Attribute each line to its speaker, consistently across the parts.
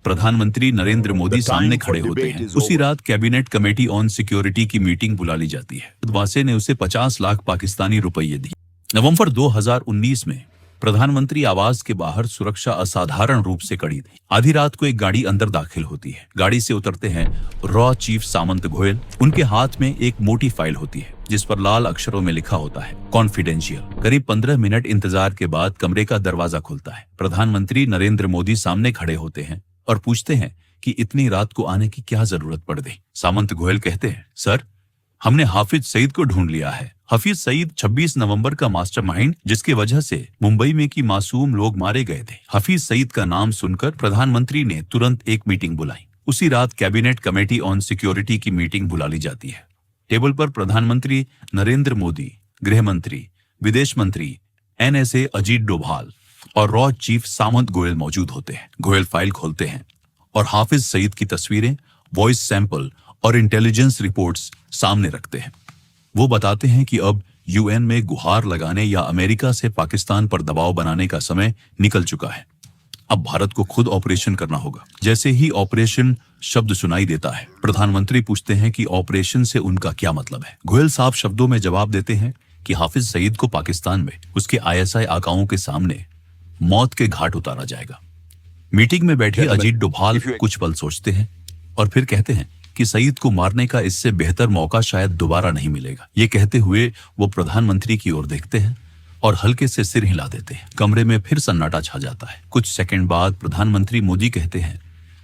Speaker 1: प्रधानमंत्री नरेंद्र मोदी सामने खड़े होते हैं। उसी रात कैबिनेट कमेटी ऑन सिक्योरिटी की मीटिंग बुला ली जाती है। वासे ने उसे 50 लाख पाकिस्तानी रुपये दिए। नवंबर 2019 में प्रधानमंत्री आवास के बाहर सुरक्षा असाधारण रूप से कड़ी थी। आधी रात को एक गाड़ी अंदर दाखिल होती है। गाड़ी से उतरते हैं रॉ चीफ सामंत गोयल। उनके हाथ में एक मोटी फाइल होती है जिस पर लाल अक्षरों में लिखा होता है कॉन्फिडेंशियल। करीब 15 मिनट इंतजार के बाद कमरे का दरवाजा खुलता है। प्रधानमंत्री नरेंद्र मोदी सामने खड़े होते हैं और पूछते हैं कि इतनी रात को आने की क्या जरूरत पड़ गई। सामंत गोयल कहते हैं, सर, हमने हाफिज सईद को ढूंढ लिया है। हाफिज सईद 26 नवंबर का मास्टरमाइंड जिसके वजह से मुंबई में की मासूम लोग मारे गए थे। हाफिज सईद का नाम सुनकर प्रधानमंत्री ने तुरंत एक मीटिंग बुलाई। उसी रात कैबिनेट कमेटी ऑन सिक्योरिटी की मीटिंग बुला ली जाती है। टेबल पर प्रधानमंत्री नरेंद्र मोदी, गृह मंत्री, विदेश मंत्री, NSA अजीत डोभाल और रॉ चीफ सामंत गोयल मौजूद होते हैं। गोयल फाइल खोलते हैं और हाफिज सईद की तस्वीरें, वॉइस सैंपल और इंटेलिजेंस रिपोर्ट्स सामने रखते हैं। वो बताते हैं कि अब UN में गुहार लगाने या अमेरिका से पाकिस्तान पर दबाव बनाने का समय निकल चुका है। अब भारत को खुद ऑपरेशन करना होगा। जैसे ही ऑपरेशन शब्द सुनाई देता है, प्रधानमंत्री पूछते हैं कि ऑपरेशन से उनका क्या मतलब है। गोयल साफ शब्दों में जवाब देते हैं कि हाफिज सईद को पाकिस्तान में उसके ISI आकाओं के सामने मौत के घाट उतारा जाएगा। मीटिंग में बैठे अजीत डोभाल कुछ पल सोचते हैं और फिर कहते हैं कि सईद को मारने का इससे बेहतर मौका शायद दोबारा नहीं मिलेगा। ये कहते हुए वो प्रधानमंत्री की ओर देखते हैं और हल्के से सिर हिला देते हैं। कमरे में फिर सन्नाटा छा जाता है। कुछ सेकंड बाद प्रधानमंत्री मोदी कहते हैं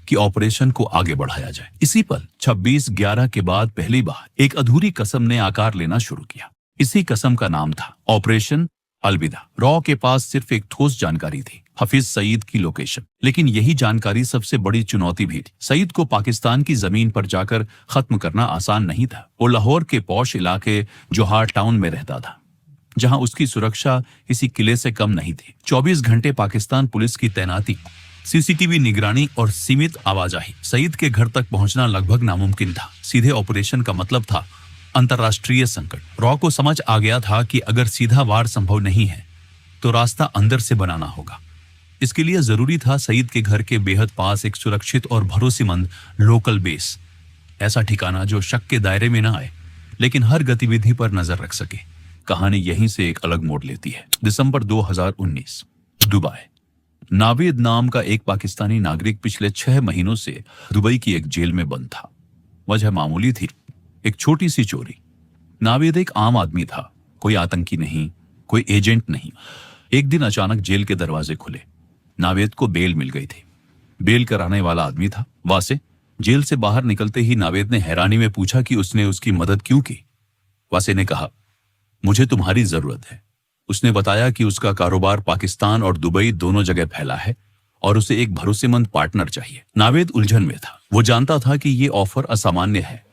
Speaker 1: कि ऑपरेशन को आगे बढ़ाया जाए। इसी पल 26/11 के बाद पहली बार एक अधूरी कसम ने आकार लेना शुरू किया। इसी कसम का नाम था ऑपरेशन अलविदा। रॉ के पास सिर्फ एक ठोस जानकारी थी, हाफिज सईद की लोकेशन। लेकिन यही जानकारी सबसे बड़ी चुनौती भी थी। सईद को पाकिस्तान की जमीन पर जाकर खत्म करना आसान नहीं था। वो लाहौर के पौश इलाके जोहार टाउन में रहता था, जहां उसकी सुरक्षा किसी किले से कम नहीं थी। 24 घंटे पाकिस्तान पुलिस की तैनाती, CCTV निगरानी और सीमित आवाजाही। सईद के घर तक पहुंचना लगभग नामुमकिन था। सीधे ऑपरेशन का मतलब था अंतर्राष्ट्रीय संकट। रॉ को समझ आ गया था कि अगर सीधा वार संभव नहीं है तो रास्ता अंदर से बनाना होगा। इसके लिए जरूरी था सईद के घर के बेहद पास एक सुरक्षित और भरोसेमंद लोकल बेस, ऐसा ठिकाना जो शक के दायरे में न आए लेकिन हर गतिविधि पर नजर रख सके। कहानी यहीं से एक अलग मोड़ लेती है। दिसंबर 2019, दुबई। नावेद नाम का एक पाकिस्तानी नागरिक पिछले 6 महीनों से दुबई की एक जेल में बंद था। वजह मामूली थी, एक छोटी सी चोरी। नावेद एक आम आदमी था, कोई आतंकी नहीं, कोई एजेंट नहीं। एक दिन अचानक जेल के दरवाजे खुले। नावेद को बेल मिल गई थी। बेल कराने वाला आदमी था वासे। जेल से बाहर निकलते ही नावेद ने हैरानी में पूछा कि उसने उसकी मदद क्यों की। वासे ने कहा, मुझे तुम्हारी जरूरत है। उसने बताया कि उसका कारोबार पाकिस्तान और दुबई दोनों जगह फैला है और उसे एक भरोसेमंद पार्टनर चाहिए। नावेद उलझन में था। वो जानता था कि ये ऑफर असामान्य है,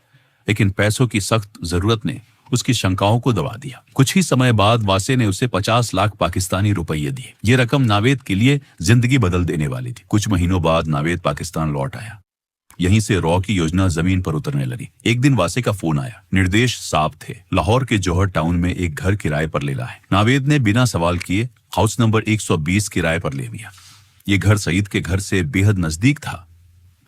Speaker 1: लेकिन पैसों की सख्त जरूरत ने उसकी शंकाओं को दबा दिया। कुछ ही समय बाद वासे ने उसे 50 लाख पाकिस्तानी रुपये दिए। ये रकम नावेद के लिए जिंदगी बदल देने वाली थी। कुछ महीनों बाद नावेद पाकिस्तान लौट आया। यहीं से रॉ की योजना जमीन पर उतरने लगी। एक दिन वासे का फोन आया। निर्देश साफ थे, लाहौर के जौहर टाउन में एक घर किराए पर लेना है। नावेद ने बिना सवाल किए हाउस नंबर 120 किराए पर ले लिया। ये घर सईद के घर से बेहद नजदीक था,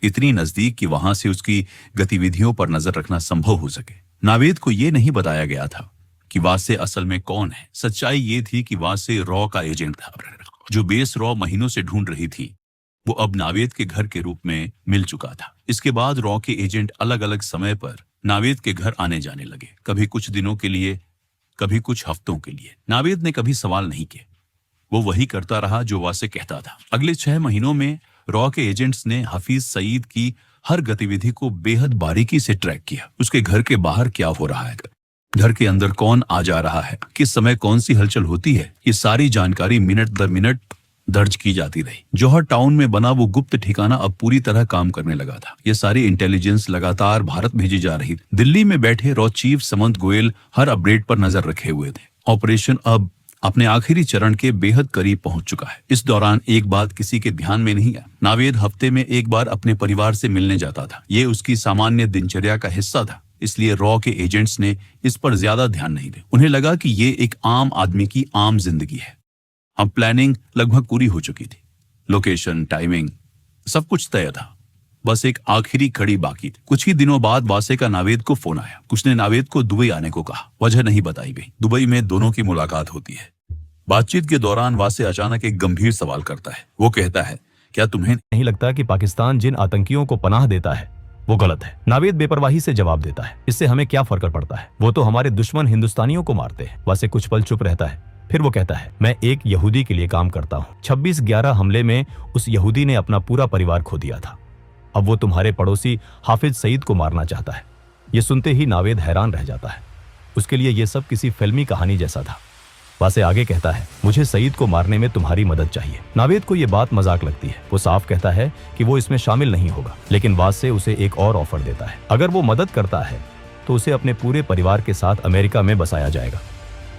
Speaker 1: इतनी नजदीक कि वहां से उसकी गतिविधियों पर नजर रखना संभव हो सके। नावेद को यह नहीं बताया गया था कि वासे असल में कौन है। सच्चाई ये थी कि वासे रॉ का एजेंट था। जो बेस रॉ महीनों से ढूंढ रही थी वो अब नावेद के घर के रूप में मिल चुका था। इसके बाद रॉ के एजेंट अलग अलग समय पर नावेद के घर आने जाने लगे, कभी कुछ दिनों के लिए, कभी कुछ हफ्तों के लिए। नावेद ने कभी सवाल नहीं किए। वो वही करता रहा जो वासे कहता था। अगले 6 महीनों में रॉ के एजेंट्स ने हाफिज सईद की हर गतिविधि को बेहद बारीकी से ट्रैक किया। उसके घर के बाहर क्या हो रहा है, घर के अंदर कौन आ जा रहा है, किस समय कौन सी हलचल होती है, ये सारी जानकारी मिनट दर मिनट दर्ज की जाती रही। जौहर टाउन में बना वो गुप्त ठिकाना अब पूरी तरह काम करने लगा था। ये सारी इंटेलिजेंस लगातार भारत भेजी जा रही थी। दिल्ली में बैठे रॉ चीफ सामंत गोयल हर अपडेट पर नजर रखे हुए थे। ऑपरेशन अब अपने आखिरी चरण के बेहद करीब पहुंच चुका है। इस दौरान एक बात किसी के ध्यान में नहीं आया। नावेद हफ्ते में एक बार अपने परिवार से मिलने जाता था। ये उसकी सामान्य दिनचर्या का हिस्सा था, इसलिए रॉ के एजेंट्स ने इस पर ज्यादा ध्यान नहीं दिया। उन्हें लगा कि ये एक आम आदमी की आम जिंदगी है। अब प्लानिंग लगभग पूरी हो चुकी थी। लोकेशन, टाइमिंग, सब कुछ तय था, बस एक आखिरी कड़ी बाकी थी। कुछ ही दिनों बाद वासे का नावेद को फोन आया। उसने नावेद को दुबई आने को कहा। वजह नहीं बताई गई। दुबई में दोनों की मुलाकात होती है। बातचीत के दौरान वासे अचानक एक गंभीर सवाल करता है। वो कहता है, क्या तुम्हें
Speaker 2: नहीं लगता कि पाकिस्तान जिन आतंकियों को पनाह देता है वो गलत है? नावेद बेपरवाही से जवाब देता है, इससे हमें क्या फर्क पड़ता है? वो तो हमारे दुश्मन हिंदुस्तानियों को मारते हैं। वासे कुछ पल चुप रहता है, फिर वो कहता है, मैं एक यहूदी के लिए काम करता हूँ। 26/11 हमले में उस यहूदी ने अपना पूरा परिवार खो दिया था। अब वो तुम्हारे पड़ोसी हाफिज सईद को मारना चाहता है। ये सुनते ही नावेद हैरान रह जाता है। उसके लिए ये सब किसी फिल्मी कहानी जैसा था। वासे आगे कहता है, मुझे सईद को मारने में तुम्हारी मदद चाहिए। नावेद को ये बात मजाक लगती है। वो साफ कहता है कि वो इसमें शामिल नहीं होगा, लेकिन वासे उसे एक और ऑफर देता है। अगर वो मदद करता है तो उसे अपने पूरे परिवार के साथ अमेरिका में बसाया जाएगा,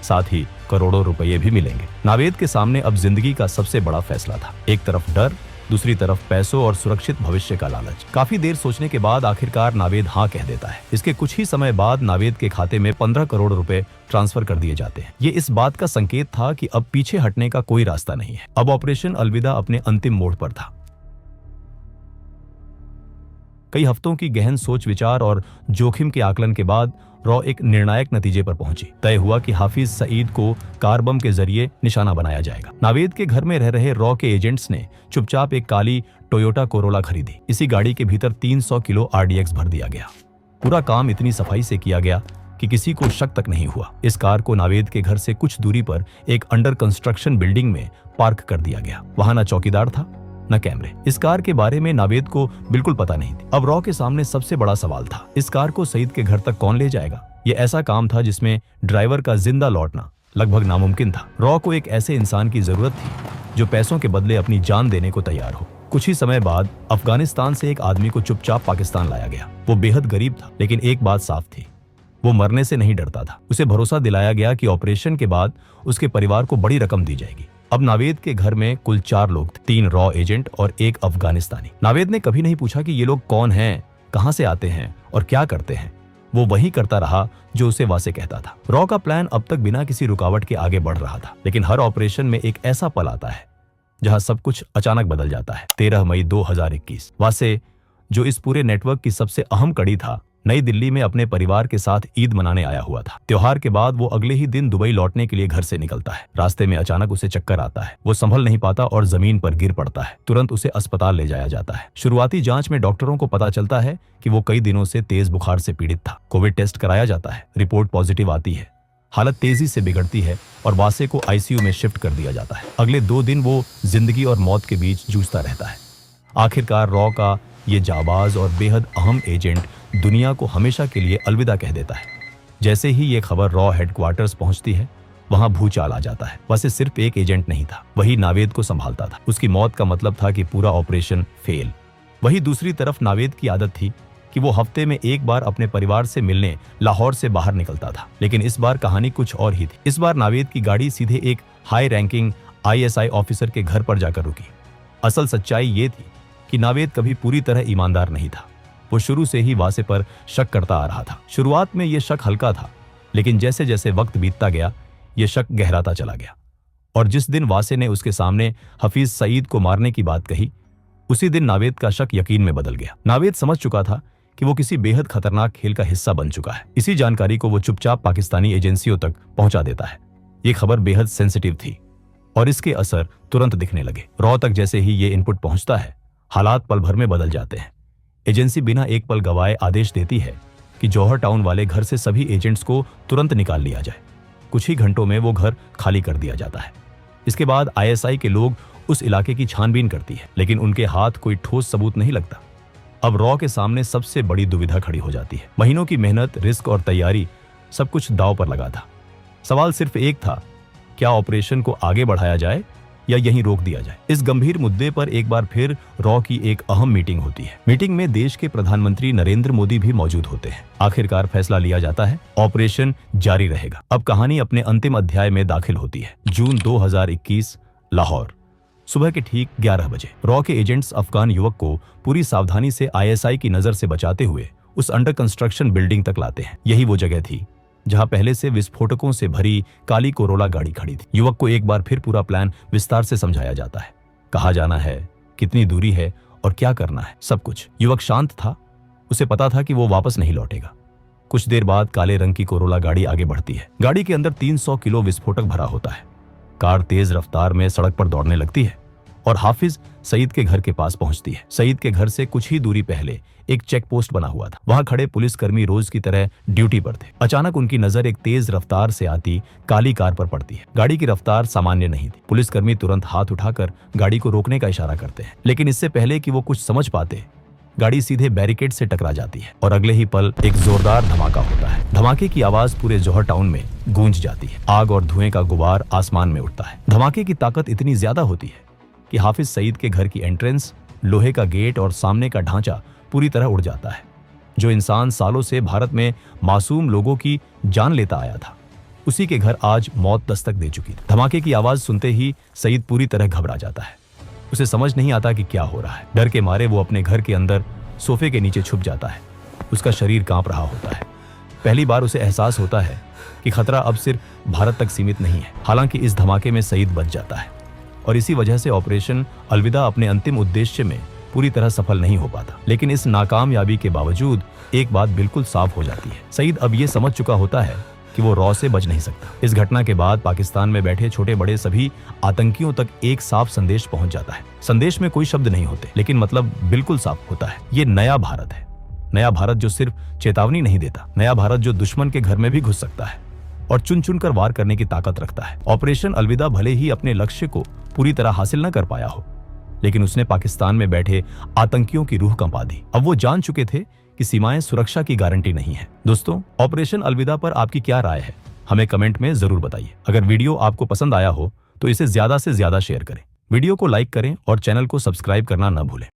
Speaker 2: साथ ही करोड़ों रुपये भी मिलेंगे। नावेद के सामने अब जिंदगी का सबसे बड़ा फैसला था। एक तरफ डर, दूसरी तरफ पैसों और सुरक्षित भविष्य का लालच। काफी देर सोचने के बाद आखिरकार नावेद हाँ कह देता है। इसके कुछ ही समय बाद नावेद के खाते में 15 करोड़ रुपए ट्रांसफर कर दिए जाते हैं। ये इस बात का संकेत था कि अब पीछे हटने का कोई रास्ता नहीं है। अब ऑपरेशन अलविदा अपने अंतिम मोड़ पर था। कई हफ्तों की गहन सोच विचार और जोखिम के आकलन के बाद रॉ एक निर्णायक नतीजे पर पहुंची। तय हुआ कि हाफिज सईद को कार बम के जरिए निशाना बनाया जाएगा। नावेद के घर में रह रहे रॉ के एजेंट्स ने चुपचाप एक काली टोयोटा कोरोला खरीदी। इसी गाड़ी के भीतर 300 किलो RDX भर दिया गया। पूरा काम इतनी सफाई से किया गया कि किसी को शक तक नहीं हुआ। इस कार को नावेद के घर से कुछ दूरी पर एक अंडर कंस्ट्रक्शन बिल्डिंग में पार्क कर दिया गया। वहां न चौकीदार था न कैमरे। इस कार के बारे में नावेद को बिल्कुल पता नहीं थी। अब रॉ के सामने सबसे बड़ा सवाल था, इस कार को सईद के घर तक कौन ले जाएगा? यह ऐसा काम था जिसमें ड्राइवर का जिंदा लौटना लगभग नामुमकिन था। रॉ को एक ऐसे इंसान की जरूरत थी जो पैसों के बदले अपनी जान देने को तैयार हो। कुछ ही समय बाद अफगानिस्तान से एक आदमी को चुपचाप पाकिस्तान लाया गया। वो बेहद गरीब था, लेकिन एक बात साफ थी, वो मरने से नहीं डरता था। उसे भरोसा दिलाया गया कि ऑपरेशन के बाद उसके परिवार को बड़ी रकम दी जाएगी। अब नावेद के घर में कुल 4 लोग थे, 3 रॉ एजेंट और 1 अफगानिस्तानी। नावेद ने कभी नहीं पूछा कि ये लोग कौन हैं, कहां से आते हैं और क्या करते हैं। वो वही करता रहा जो उसे वासे कहता था। रॉ का प्लान अब तक बिना किसी रुकावट के आगे बढ़ रहा था, लेकिन हर ऑपरेशन में एक ऐसा पल आता है जहां सब कुछ अचानक बदल जाता है। 13 मई 2021 वासे, जो इस पूरे नेटवर्क की सबसे अहम कड़ी था, नई दिल्ली में अपने परिवार के साथ ईद मनाने आया हुआ था। त्योहार के बाद वो अगले ही दिन दुबई लौटने के लिए घर से निकलता है। रास्ते में अचानक उसे चक्कर आता है। वो संभल नहीं पाता और जमीन पर गिर पड़ता है। तुरंत उसे अस्पताल ले जाया जाता है। शुरुआती जांच में डॉक्टरों को पता चलता है कि वो कई दिनों से तेज बुखार से पीड़ित था। कोविड टेस्ट कराया जाता है, रिपोर्ट पॉजिटिव आती है। हालत तेजी से बिगड़ती है और वासे को ICU में शिफ्ट कर दिया जाता है। अगले 2 दिन वो जिंदगी और मौत के बीच जूझता रहता है। आखिरकार रॉ का ये जाबाज और बेहद अहम एजेंट दुनिया को हमेशा के लिए अलविदा कह देता है। जैसे ही ये खबर रॉ हेडक्वार्टर्स पहुंचती है, वहां भूचाल आ जाता है। वैसे सिर्फ एक एजेंट नहीं था, वही नावेद को संभालता था। उसकी मौत का मतलब था कि पूरा ऑपरेशन फेल। वही दूसरी तरफ नावेद की आदत थी कि वो हफ्ते में एक बार अपने परिवार से मिलने लाहौर से बाहर निकलता था। लेकिन इस बार कहानी कुछ और ही थी। इस बार नावेद की गाड़ी सीधे एक हाई रैंकिंग ISI ऑफिसर के घर पर जाकर रुकी। असल सच्चाई ये थी कि नावेद कभी पूरी तरह ईमानदार नहीं था। वो शुरू से ही वासे पर शक करता आ रहा था। शुरुआत में ये शक हल्का था, लेकिन जैसे जैसे वक्त बीतता गया, ये शक गहराता चला गया। और जिस दिन वासे ने उसके सामने हफीज सईद को मारने की बात कही, उसी दिन नावेद का शक यकीन में बदल गया। नावेद समझ चुका था कि वो किसी बेहद खतरनाक खेल का हिस्सा बन चुका है। इसी जानकारी को वो चुपचाप पाकिस्तानी एजेंसियों तक पहुंचा देता है। ये खबर बेहद सेंसिटिव थी और इसके असर तुरंत दिखने लगे। रॉ तक जैसे ही ये इनपुट पहुंचता है, हालात पल भर में बदल जाते हैं। एजेंसी बिना एक पल गवाए आदेश देती है कि जौहर टाउन वाले घर से सभी एजेंट्स को तुरंत निकाल लिया जाए। कुछ ही घंटों में वो घर खाली कर दिया जाता है। इसके बाद ISI के लोग उस इलाके की छानबीन करती है, लेकिन उनके हाथ कोई ठोस सबूत नहीं लगता। अब रॉ के सामने सबसे बड़ी दुविधा खड़ी हो जाती है। महीनों की मेहनत, रिस्क और तैयारी, सब कुछ दांव पर लगा था। सवाल सिर्फ एक था, क्या ऑपरेशन को आगे बढ़ाया जाए या यहीं रोक दिया जाए। इस गंभीर मुद्दे पर एक बार फिर रॉ की एक अहम मीटिंग होती है। मीटिंग में देश के प्रधानमंत्री नरेंद्र मोदी भी मौजूद होते हैं। आखिरकार फैसला लिया जाता है, ऑपरेशन जारी रहेगा। अब कहानी अपने अंतिम अध्याय में दाखिल होती है। जून 2021, लाहौर, सुबह के ठीक 11 बजे। रॉ के एजेंट्स अफगान युवक को पूरी सावधानी से ISI की नजर से बचाते हुए उस अंडर कंस्ट्रक्शन बिल्डिंग तक लाते हैं। यही वो जगह थी जहां पहले से विस्फोटकों से भरी काली कोरोला गाड़ी खड़ी थी। युवक को एक बार फिर पूरा प्लान विस्तार से समझाया जाता है। कहाँ जाना है, कितनी दूरी है और क्या करना है, सब कुछ। युवक शांत था, उसे पता था कि वो वापस नहीं लौटेगा। कुछ देर बाद काले रंग की कोरोला गाड़ी आगे बढ़ती है। गाड़ी के अंदर 300 किलो विस्फोटक भरा होता है। कार तेज रफ्तार में सड़क पर दौड़ने लगती है और हाफिज सईद के घर के पास पहुंचती है। सईद के घर से कुछ ही दूरी पहले एक चेक पोस्ट बना हुआ था। वहां खड़े पुलिसकर्मी रोज की तरह ड्यूटी पर थे। अचानक उनकी नजर एक तेज रफ्तार से आती काली कार पर पड़ती है। गाड़ी की रफ्तार सामान्य नहीं थी। पुलिसकर्मी तुरंत हाथ उठाकर गाड़ी को रोकने का इशारा करते हैं, लेकिन इससे पहले कि वो कुछ समझ पाते, गाड़ी सीधे बैरिकेड से टकरा जाती है और अगले ही पल एक जोरदार धमाका होता है। धमाके की आवाज पूरे जौहर टाउन में गूंज जाती है। आग और धुएं का गुबार आसमान में उठता है। धमाके की ताकत इतनी ज्यादा होती है कि हाफिज सईद के घर की एंट्रेंस, लोहे का गेट और सामने का ढांचा पूरी तरह उड़ जाता है। जो इंसान सालों से भारत में मासूम लोगों की जान लेता आया था, उसी के घर आज मौत दस्तक दे चुकी थी। धमाके की आवाज सुनते ही सईद पूरी तरह घबरा जाता है। उसे समझ नहीं आता कि क्या हो रहा है। डर के मारे वो अपने घर के अंदर सोफे के नीचे छुप जाता है। उसका शरीर कांप रहा होता है। पहली बार उसे एहसास होता है कि खतरा अब सिर्फ भारत तक सीमित नहीं है। हालांकि इस धमाके में सईद बच जाता है और इसी वजह से ऑपरेशन अलविदा अपने अंतिम उद्देश्य में पूरी तरह सफल नहीं हो पाता। लेकिन इस नाकामयाबी के बावजूद एक बात बिल्कुल साफ हो जाती है। सईद अब ये समझ चुका होता है कि वो रॉ से बच नहीं सकता। इस घटना के बाद पाकिस्तान में बैठे छोटे बड़े सभी आतंकियों तक एक साफ संदेश पहुंच जाता है। संदेश में कोई शब्द नहीं होते, लेकिन मतलब बिल्कुल साफ होता है। ये नया भारत है। नया भारत जो सिर्फ चेतावनी नहीं देता, नया भारत जो दुश्मन के घर में भी घुस सकता है और चुन चुन कर वार करने की ताकत रखता है। ऑपरेशन अलविदा भले ही अपने लक्ष्य को पूरी तरह हासिल न कर पाया हो, लेकिन उसने पाकिस्तान में बैठे आतंकियों की रूह कंपा दी। अब वो जान चुके थे कि सीमाएं सुरक्षा की गारंटी नहीं है। दोस्तों, ऑपरेशन अलविदा पर आपकी क्या राय है, हमें कमेंट में जरूर बताइए। अगर वीडियो आपको पसंद आया हो तो इसे ज्यादा से ज्यादा शेयर करें, वीडियो को लाइक करें और चैनल को सब्सक्राइब करना न भूलें।